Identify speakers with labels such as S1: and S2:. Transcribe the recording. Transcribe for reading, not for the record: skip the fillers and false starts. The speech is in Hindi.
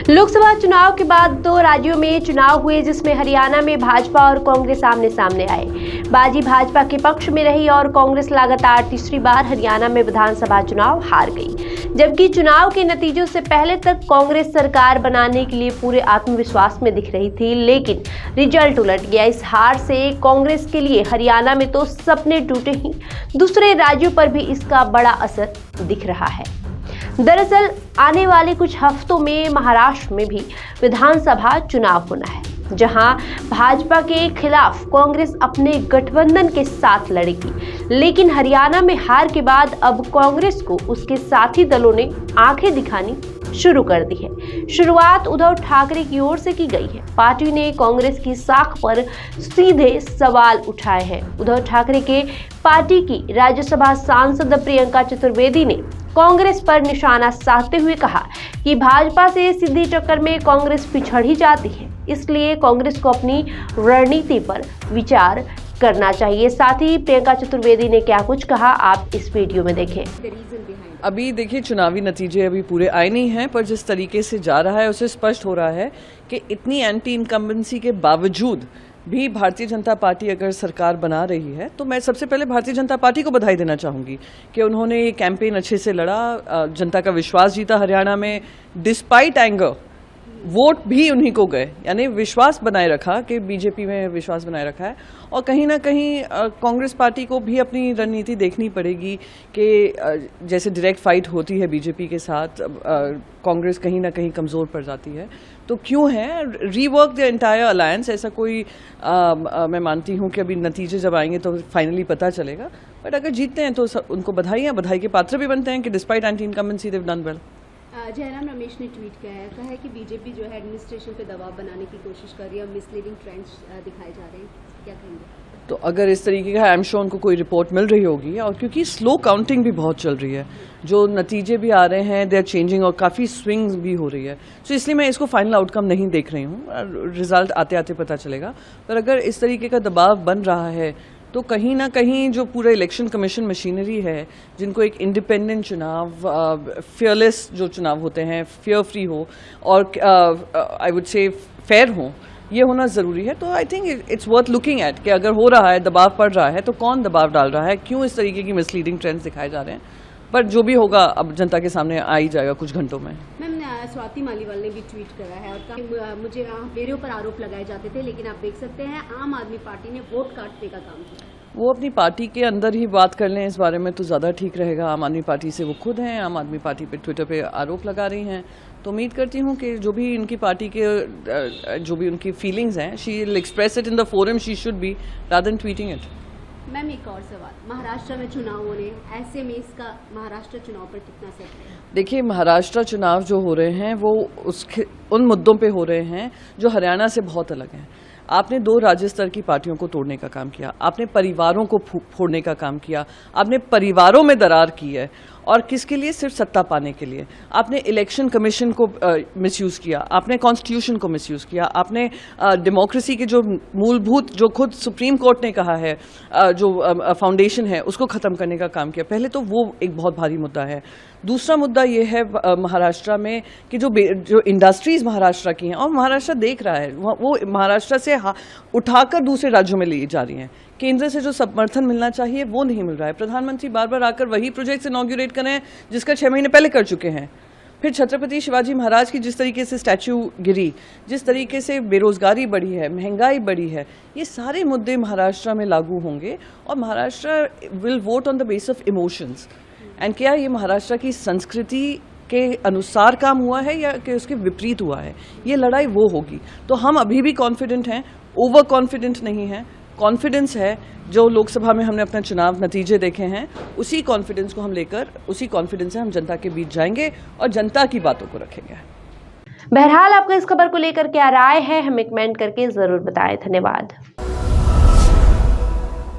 S1: लोकसभा चुनाव के बाद 2 राज्यों में चुनाव हुए, जिसमें हरियाणा में भाजपा और कांग्रेस आमने सामने आए। बाजी भाजपा के पक्ष में रही और कांग्रेस लगातार तीसरी बार हरियाणा में विधानसभा चुनाव हार गई। जबकि चुनाव के नतीजों से पहले तक कांग्रेस सरकार बनाने के लिए पूरे आत्मविश्वास में दिख रही थी, लेकिन रिजल्ट उलट गया। इस हार से कांग्रेस के लिए हरियाणा में तो सपने टूटे ही, दूसरे राज्यों पर भी इसका बड़ा असर दिख रहा है। दरअसल आने वाले कुछ हफ्तों में महाराष्ट्र में भी विधानसभा चुनाव होना है, जहां भाजपा के खिलाफ कांग्रेस अपने गठबंधन के साथ लड़ेगी। लेकिन हरियाणा में हार के बाद अब कांग्रेस को उसके साथी दलों ने आंखें दिखानी शुरू कर दी है। शुरुआत उद्धव ठाकरे की ओर से की गई है। पार्टी ने कांग्रेस की साख पर सीधे सवाल उठाए हैं। उद्धव ठाकरे के पार्टी की राज्यसभा सांसद प्रियंका चतुर्वेदी ने कांग्रेस पर निशाना साधते हुए कहा कि भाजपा से सीधी टक्कर में कांग्रेस पिछड़ ही जाती है, इसलिए कांग्रेस को अपनी रणनीति पर विचार करना चाहिए। साथ ही प्रियंका चतुर्वेदी ने क्या कुछ कहा, आप इस वीडियो में देखें।
S2: अभी देखिए, चुनावी नतीजे अभी पूरे आए नहीं हैं, पर जिस तरीके से जा रहा है उससे स्पष्ट हो रहा है कि इतनी एंटी इनकम्बेंसी के बावजूद भी भारतीय जनता पार्टी अगर सरकार बना रही है, तो मैं सबसे पहले भारतीय जनता पार्टी को बधाई देना चाहूँगी कि उन्होंने ये कैंपेन अच्छे से लड़ा, जनता का विश्वास जीता हरियाणा में। डिस्पाइट एंगर वोट भी उन्हीं को गए, यानी विश्वास बनाए रखा कि बीजेपी में विश्वास बनाए रखा है। और कहीं ना कहीं कांग्रेस पार्टी को भी अपनी रणनीति देखनी पड़ेगी कि जैसे डायरेक्ट फाइट होती है बीजेपी के साथ, कांग्रेस कहीं ना कहीं कमज़ोर पड़ जाती है। तो क्यों है रीवर्क द एंटायर अलायंस, ऐसा कोई मैं मानती हूँ कि अभी नतीजे जब आएंगे तो फाइनली पता चलेगा। बट अगर जीतते हैं तो उनको बधाई के पात्र भी बनते हैं कि despite anti incumbency they've done well.
S3: Jairam Ramesh ने ट्वीट किया है, कहा है कि बीजेपी जो है एडमिनिस्ट्रेशन पे दबाव बनाने की कोशिश कर रही है, मिसलीडिंग ट्रेंड्स दिखाए जा रहे हैं, क्या कहेंगे?
S2: तो अगर इस तरीके का आई एम श्योर उनको कोई रिपोर्ट मिल रही होगी, और क्योंकि स्लो काउंटिंग भी बहुत चल रही है, जो नतीजे भी आ रहे हैं दे आर चेंजिंग और काफ़ी स्विंग्स भी हो रही है, तो इसलिए मैं इसको फाइनल आउटकम नहीं देख रही हूँ। रिजल्ट आते आते पता चलेगा। पर अगर इस तरीके का दबाव बन रहा है तो कहीं ना कहीं जो पूरा इलेक्शन कमीशन मशीनरी है, जिनको एक इंडिपेंडेंट चुनाव, फियरलेस जो चुनाव होते हैं, फियर फ्री हो और आई वुड से फेयर हो, ये होना ज़रूरी है। तो I think it's worth looking at कि अगर हो रहा है, दबाव पड़ रहा है, तो कौन दबाव डाल रहा है, क्यों इस तरीके की मिसलीडिंग ट्रेंड्स दिखाए जा रहे हैं। पर जो भी होगा अब जनता के सामने आ ही जाएगा कुछ घंटों में।
S3: मैम, स्वाति मालीवाल ने भी ट्वीट करा है और मुझे मेरे ऊपर आरोप लगाए जाते थे, लेकिन आप देख सकते हैं आम आदमी पार्टी ने वोट काटने का काम किया।
S2: वो अपनी पार्टी के अंदर ही बात कर लें इस बारे में तो ज़्यादा ठीक रहेगा। आम आदमी पार्टी से वो खुद हैं, आम आदमी पार्टी पे ट्विटर पे आरोप लगा रही हैं, तो उम्मीद करती हूँ कि जो भी इनकी पार्टी के जो भी उनकी फीलिंग्स हैं, she will express it in the forum she should be rather than tweeting it.
S3: Ma'am, एक और सवाल, महाराष्ट्र में चुनाव होने, ऐसे में इसका महाराष्ट्र चुनाव पर कितना असर है?
S2: देखिए, महाराष्ट्र चुनाव जो हो रहे हैं वो उन मुद्दों पे हो रहे हैं जो हरियाणा से बहुत अलग हैं। आपने 2 राज्य स्तर की पार्टियों को तोड़ने का काम किया, आपने परिवारों को फोड़ने का काम किया, आपने परिवारों में दरार की है, और किसके लिए? सिर्फ सत्ता पाने के लिए। आपने इलेक्शन कमीशन को मिसयूज़ किया, आपने कॉन्स्टिट्यूशन को मिसयूज़ किया, आपने डेमोक्रेसी के जो मूलभूत, जो खुद सुप्रीम कोर्ट ने कहा है जो फाउंडेशन है, उसको ख़त्म करने का काम किया। पहले तो वो एक बहुत भारी मुद्दा है। दूसरा मुद्दा ये है महाराष्ट्र में कि जो इंडस्ट्रीज़ महाराष्ट्र की हैं, और महाराष्ट्र देख रहा है, वो महाराष्ट्र से उठाकर दूसरे राज्यों में ले जा रही हैं। केंद्र से जो समर्थन मिलना चाहिए वो नहीं मिल रहा है। प्रधानमंत्री बार बार आकर वही प्रोजेक्ट्स इनॉग्रेट कर रहे हैं जिसका 6 महीने पहले कर चुके हैं। फिर छत्रपति शिवाजी महाराज की जिस तरीके से स्टैच्यू गिरी, जिस तरीके से बेरोजगारी बढ़ी है, महंगाई बढ़ी है, ये सारे मुद्दे महाराष्ट्र में लागू होंगे और Maharashtra will vote on the base of emotions. And क्या ये महाराष्ट्र की संस्कृति के अनुसार काम हुआ है या कि उसके विपरीत हुआ है, ये लड़ाई वो होगी। तो हम अभी भी कॉन्फिडेंट हैं, ओवर कॉन्फिडेंट नहीं हैं। कॉन्फिडेंस है, जो लोकसभा में हमने अपना चुनाव नतीजे देखे हैं, उसी कॉन्फिडेंस को हम लेकर, उसी कॉन्फिडेंस से हम जनता के बीच जाएंगे और जनता की बातों को रखेंगे।
S1: बहरहाल आपको इस खबर को लेकर क्या राय है, हमें कमेंट करके जरूर बताएं। धन्यवाद।